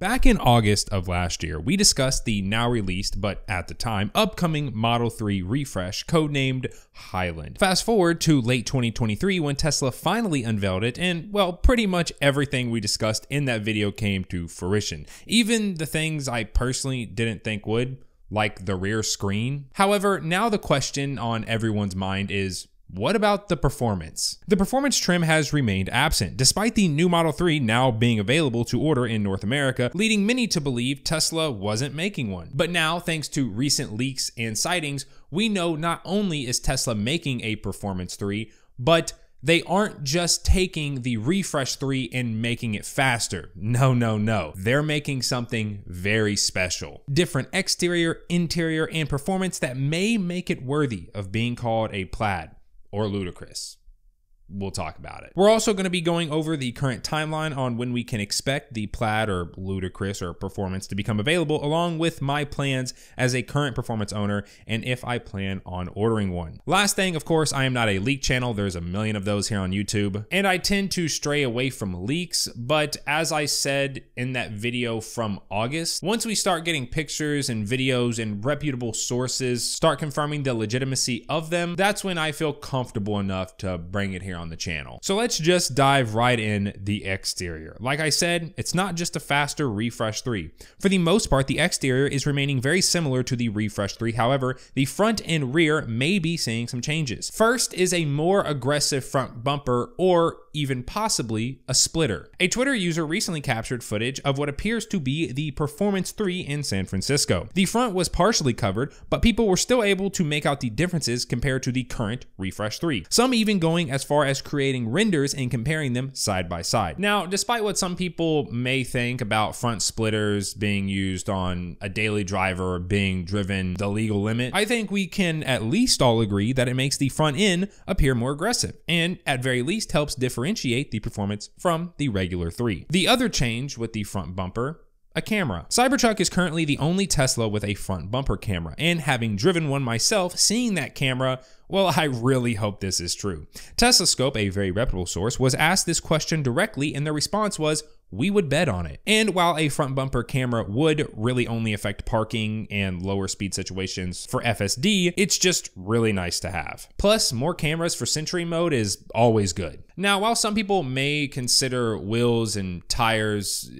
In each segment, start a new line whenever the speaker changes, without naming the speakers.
Back in August of last year, we discussed the now released, but at the time, upcoming Model 3 refresh, codenamed Highland. Fast forward to late 2023 when Tesla finally unveiled it, and well, pretty much everything we discussed in that video came to fruition. Even the things I personally didn't think would, like the rear screen. However, now the question on everyone's mind is, what about the performance? The performance trim has remained absent, despite the new Model 3 now being available to order in North America, leading many to believe Tesla wasn't making one. But now, thanks to recent leaks and sightings, we know not only is Tesla making a Performance 3, but they aren't just taking the Refresh 3 and making it faster. No. They're making something very special. Different exterior, interior, and performance that may make it worthy of being called a Plaid or Ludacris. We'll talk about it. We're also going to be going over the current timeline on when we can expect the Plaid or Ludacris or Performance to become available, along with my plans as a current Performance owner and if I plan on ordering one. Last thing, of course, I am not a leak channel. There's a million of those here on YouTube, and I tend to stray away from leaks, but as I said in that video from August, once we start getting pictures and videos and reputable sources start confirming the legitimacy of them, that's when I feel comfortable enough to bring it here on the channel. So let's just dive right in the exterior. Like I said, it's not just a faster Refresh 3. For the most part, the exterior is remaining very similar to the Refresh 3. However, the front and rear may be seeing some changes. First is a more aggressive front bumper, or even possibly a splitter. A Twitter user recently captured footage of what appears to be the Performance 3 in San Francisco. The front was partially covered, but people were still able to make out the differences compared to the current Refresh 3. Some even going as far as creating renders and comparing them side by side. Now, despite what some people may think about front splitters being used on a daily driver being driven the legal limit, I think we can at least all agree that it makes the front end appear more aggressive, and at very least helps differentiate the Performance from the regular 3. The other change with the front bumper, a camera. Cybertruck is currently the only Tesla with a front bumper camera, and having driven one myself, seeing that camera, well, I really hope this is true. TeslaScope, a very reputable source, was asked this question directly, and their response was, we would bet on it. And while a front bumper camera would really only affect parking and lower speed situations for FSD, it's just really nice to have. Plus, more cameras for Sentry mode is always good. Now, while some people may consider wheels and tires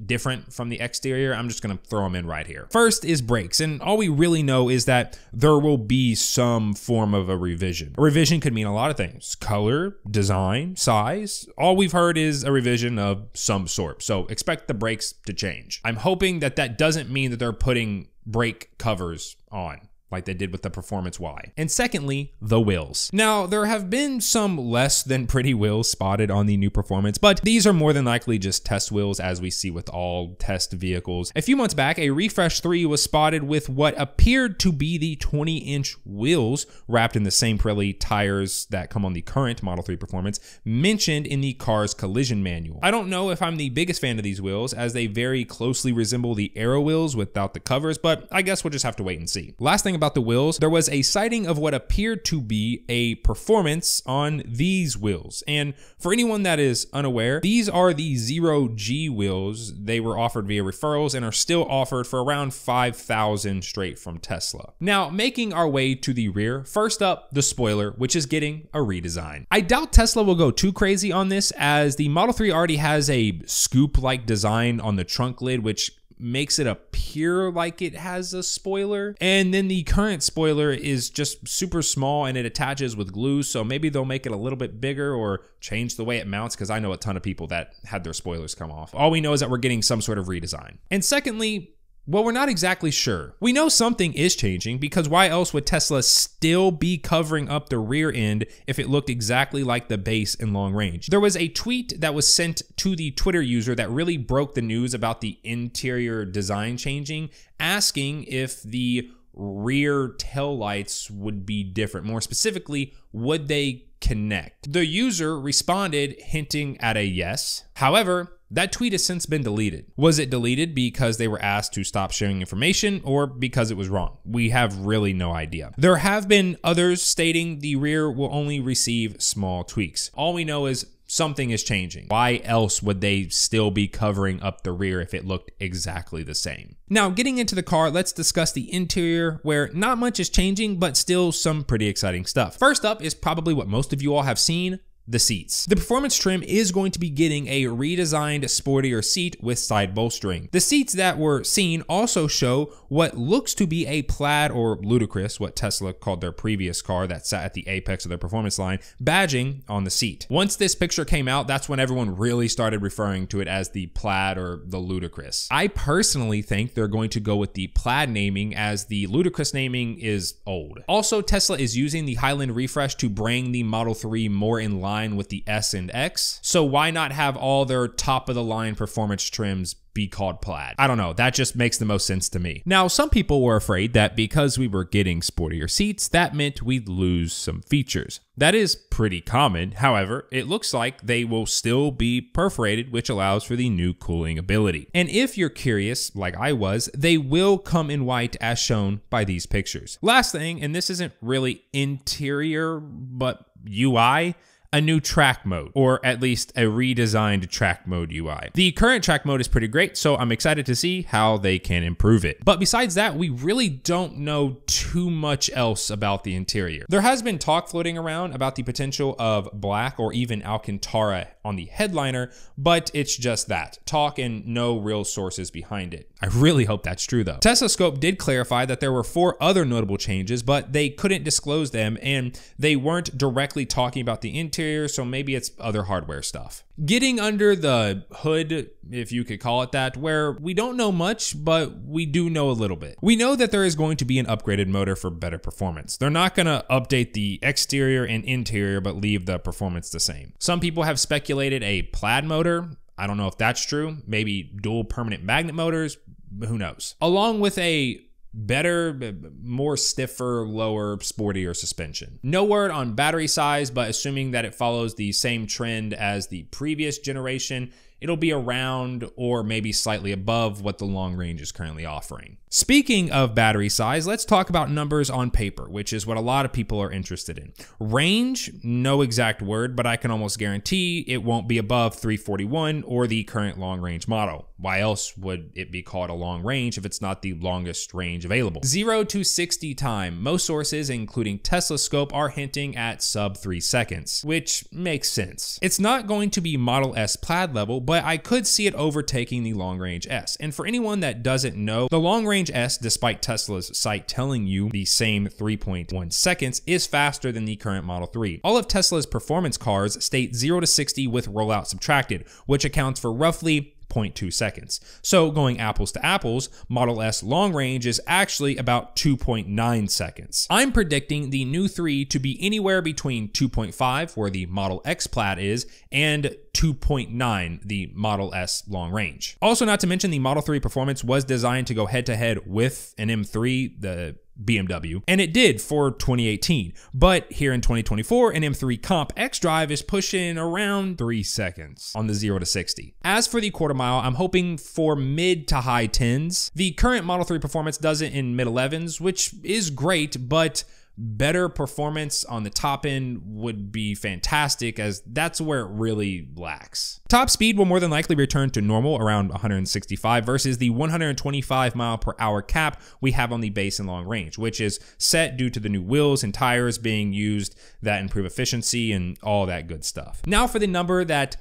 different from the exterior, I'm just gonna throw them in right here. First is brakes, and all we really know is that there will be some form of a revision. A revision could mean a lot of things: color, design, size. All we've heard is a revision of some sort, so expect the brakes to change. I'm hoping that that doesn't mean that they're putting brake covers on like they did with the Performance Y. And secondly, the wheels. Now, there have been some less than pretty wheels spotted on the new Performance, but these are more than likely just test wheels, as we see with all test vehicles. A few months back, a Refresh 3 was spotted with what appeared to be the 20-inch wheels wrapped in the same Pirelli tires that come on the current Model 3 Performance, mentioned in the car's collision manual. I don't know if I'm the biggest fan of these wheels, as they very closely resemble the Aero wheels without the covers, but I guess we'll just have to wait and see. Last thing about the wheels, there was a sighting of what appeared to be a Performance on these wheels. And for anyone that is unaware, these are the 0G wheels. They were offered via referrals and are still offered for around $5,000 straight from Tesla. Now, making our way to the rear, first up, the spoiler, which is getting a redesign. I doubt Tesla will go too crazy on this, as the Model 3 already has a scoop-like design on the trunk lid, which makes it appear like it has a spoiler. And then the current spoiler is just super small and it attaches with glue, so maybe they'll make it a little bit bigger or change the way it mounts, because I know a ton of people that had their spoilers come off. All we know is that we're getting some sort of redesign. And secondly, well, we're not exactly sure. We know something is changing, because why else would Tesla still be covering up the rear end if it looked exactly like the base in long range? There was a tweet that was sent to the Twitter user that really broke the news about the interior design changing, asking if the rear taillights would be different. More specifically, would they connect? The user responded hinting at a yes. However, that tweet has since been deleted. Was it deleted because they were asked to stop sharing information, or because it was wrong? We have really no idea. There have been others stating the rear will only receive small tweaks. All we know is something is changing. Why else would they still be covering up the rear if it looked exactly the same? Now, getting into the car, let's discuss the interior, where not much is changing, but still some pretty exciting stuff. First up is probably what most of you all have seen: the seats. The performance trim is going to be getting a redesigned, sportier seat with side bolstering. The seats that were seen also show what looks to be a Plaid or Ludacris, what Tesla called their previous car that sat at the apex of their performance line, badging on the seat. Once this picture came out, that's when everyone really started referring to it as the Plaid or the Ludacris. I personally think they're going to go with the Plaid naming, as the Ludacris naming is old. Also, Tesla is using the Highland refresh to bring the Model 3 more in line with the S and X. So why not have all their top of the line performance trims be called Plaid? I don't know, that just makes the most sense to me. Now, some people were afraid that because we were getting sportier seats, that meant we'd lose some features. That is pretty common. However, it looks like they will still be perforated, which allows for the new cooling ability. And if you're curious, like I was, they will come in white as shown by these pictures. Last thing, and this isn't really interior, but UI, a new track mode, or at least a redesigned track mode UI. The current track mode is pretty great, so I'm excited to see how they can improve it. But besides that, we really don't know too much else about the interior. There has been talk floating around about the potential of black or even Alcantara on the headliner, but it's just that, talk and no real sources behind it. I really hope that's true though. Tesla Scope did clarify that there were 4 other notable changes, but they couldn't disclose them, and they weren't directly talking about the interior, so maybe it's other hardware stuff. Getting under the hood, if you could call it that, where we don't know much, but we do know a little bit. We know that there is going to be an upgraded motor for better performance. They're not going to update the exterior and interior, but leave the performance the same. Some people have speculated a Plaid motor. I don't know if that's true. Maybe dual permanent magnet motors. Who knows? Along with a better, more stiffer, lower, sportier suspension. No word on battery size, but assuming that it follows the same trend as the previous generation, it'll be around or maybe slightly above what the long range is currently offering. Speaking of battery size, let's talk about numbers on paper, which is what a lot of people are interested in. Range, no exact word, but I can almost guarantee it won't be above 341 or the current long range model. Why else would it be called a long range if it's not the longest range available? 0 to 60 time. Most sources, including Tesla Scope, are hinting at sub 3 seconds, which makes sense. It's not going to be Model S Plaid level, but I could see it overtaking the long range S. And for anyone that doesn't know, the long range S, despite Tesla's site telling you the same 3.1 seconds, is faster than the current Model 3. All of Tesla's performance cars state 0 to 60 with rollout subtracted, which accounts for roughly 0.2 seconds. So going apples to apples, Model S long range is actually about 2.9 seconds. I'm predicting the new 3 to be anywhere between 2.5, where the Model X Plaid is, and 2.9, the Model S long range. Also, not to mention, the Model 3 performance was designed to go head to head with an M3, the BMW, and it did for 2018. But here in 2024, an M3 Comp X Drive is pushing around 3 seconds on the 0 to 60. As for the quarter mile, I'm hoping for mid to high 10s. The current Model 3 performance does it in mid 11s, which is great, but better performance on the top end would be fantastic, as that's where it really lacks. Top speed will more than likely return to normal around 165 versus the 125 mile per hour cap we have on the base and long range, which is set due to the new wheels and tires being used that improve efficiency and all that good stuff. Now for the number that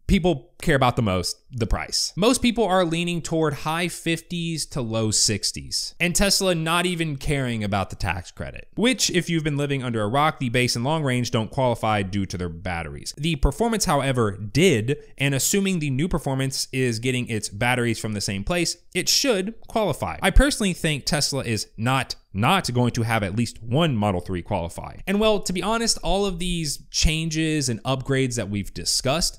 people care about the most, the price. Most people are leaning toward high 50s to low 60s, and Tesla not even caring about the tax credit, which, if you've been living under a rock, the base and long range don't qualify due to their batteries. The performance, however, did, and assuming the new performance is getting its batteries from the same place, it should qualify. I personally think Tesla is not going to have at least one Model 3 qualify. And well, to be honest, all of these changes and upgrades that we've discussed,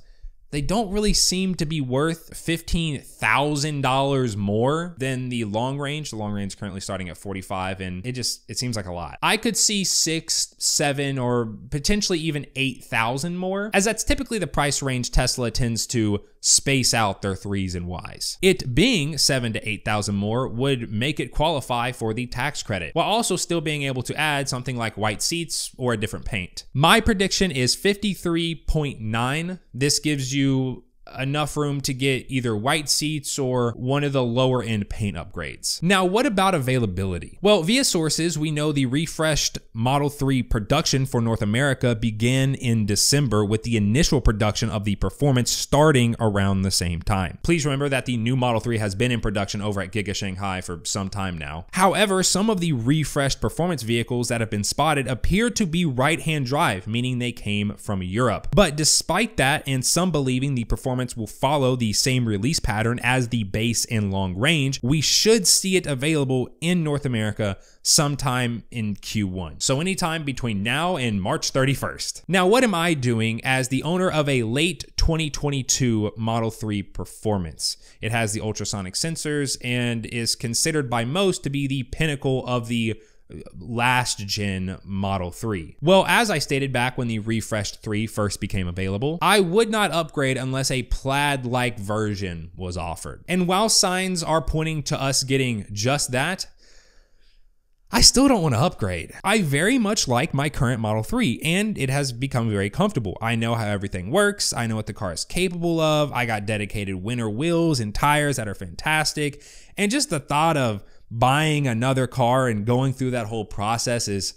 they don't really seem to be worth $15,000 more than the long range. The long range is currently starting at 45, and it seems like a lot. I could see 6, 7, or potentially even 8,000 more, as that's typically the price range Tesla tends to space out their 3s and Ys. It being 7,000 to 8,000 more would make it qualify for the tax credit, while also still being able to add something like white seats or a different paint. My prediction is 53.9. This gives you enough room to get either white seats or one of the lower end paint upgrades. Now, what about availability? Well, via sources, we know the refreshed Model 3 production for North America began in December, with the initial production of the Performance starting around the same time. Please remember that the new Model 3 has been in production over at Giga Shanghai for some time now. However, some of the refreshed Performance vehicles that have been spotted appear to be right-hand drive, meaning they came from Europe. But despite that, and some believing the Performance will follow the same release pattern as the base and long range, we should see it available in North America sometime in Q1. So anytime between now and March 31st. Now, what am I doing as the owner of a late 2022 Model 3 Performance? It has the ultrasonic sensors and is considered by most to be the pinnacle of the last gen Model 3. Well, as I stated back when the refreshed 3 first became available, I would not upgrade unless a Plaid-like version was offered. And while signs are pointing to us getting just that, I still don't want to upgrade. I very much like my current Model 3, and it has become very comfortable. I know how everything works. I know what the car is capable of. I got dedicated winter wheels and tires that are fantastic. And just the thought of buying another car and going through that whole process is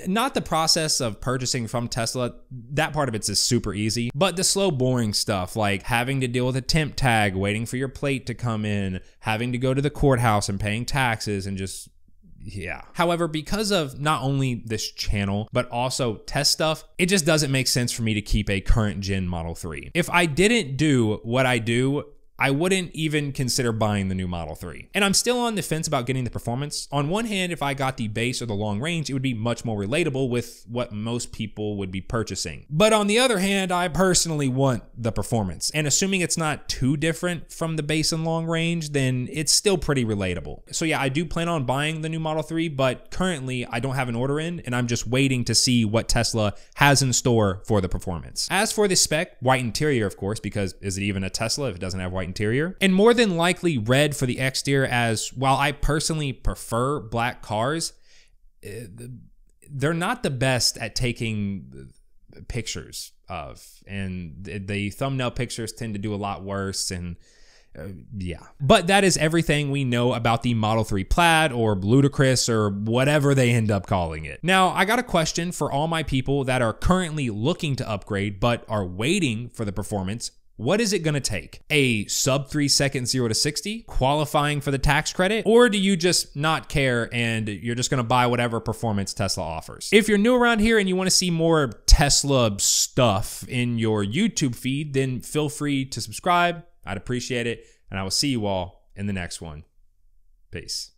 not the process of purchasing from Tesla. That part of it's is super easy, but the slow, boring stuff like having to deal with a temp tag, waiting for your plate to come in, having to go to the courthouse and paying taxes and just, yeah. However, because of not only this channel, but also test stuff, it just doesn't make sense for me to keep a current gen Model 3. If I didn't do what I do, I wouldn't even consider buying the new Model 3. And I'm still on the fence about getting the Performance. On one hand, if I got the base or the long range, it would be much more relatable with what most people would be purchasing. But on the other hand, I personally want the Performance. And assuming it's not too different from the base and long range, then it's still pretty relatable. So yeah, I do plan on buying the new Model 3, but currently I don't have an order in, and I'm just waiting to see what Tesla has in store for the Performance. As for the spec, white interior, of course, because is it even a Tesla if it doesn't have white interior? And more than likely red for the exterior, as while I personally prefer black cars, they're not the best at taking pictures of, and the thumbnail pictures tend to do a lot worse, and yeah. But that is everything we know about the Model 3 Plaid or Ludacris or whatever they end up calling it. Now, I got a question for all my people that are currently looking to upgrade but are waiting for the Performance. What is it going to take? A sub 3 second 0 to 60, qualifying for the tax credit? Or do you just not care and you're just going to buy whatever Performance Tesla offers? If you're new around here and you want to see more Tesla stuff in your YouTube feed, then feel free to subscribe. I'd appreciate it. And I will see you all in the next one. Peace.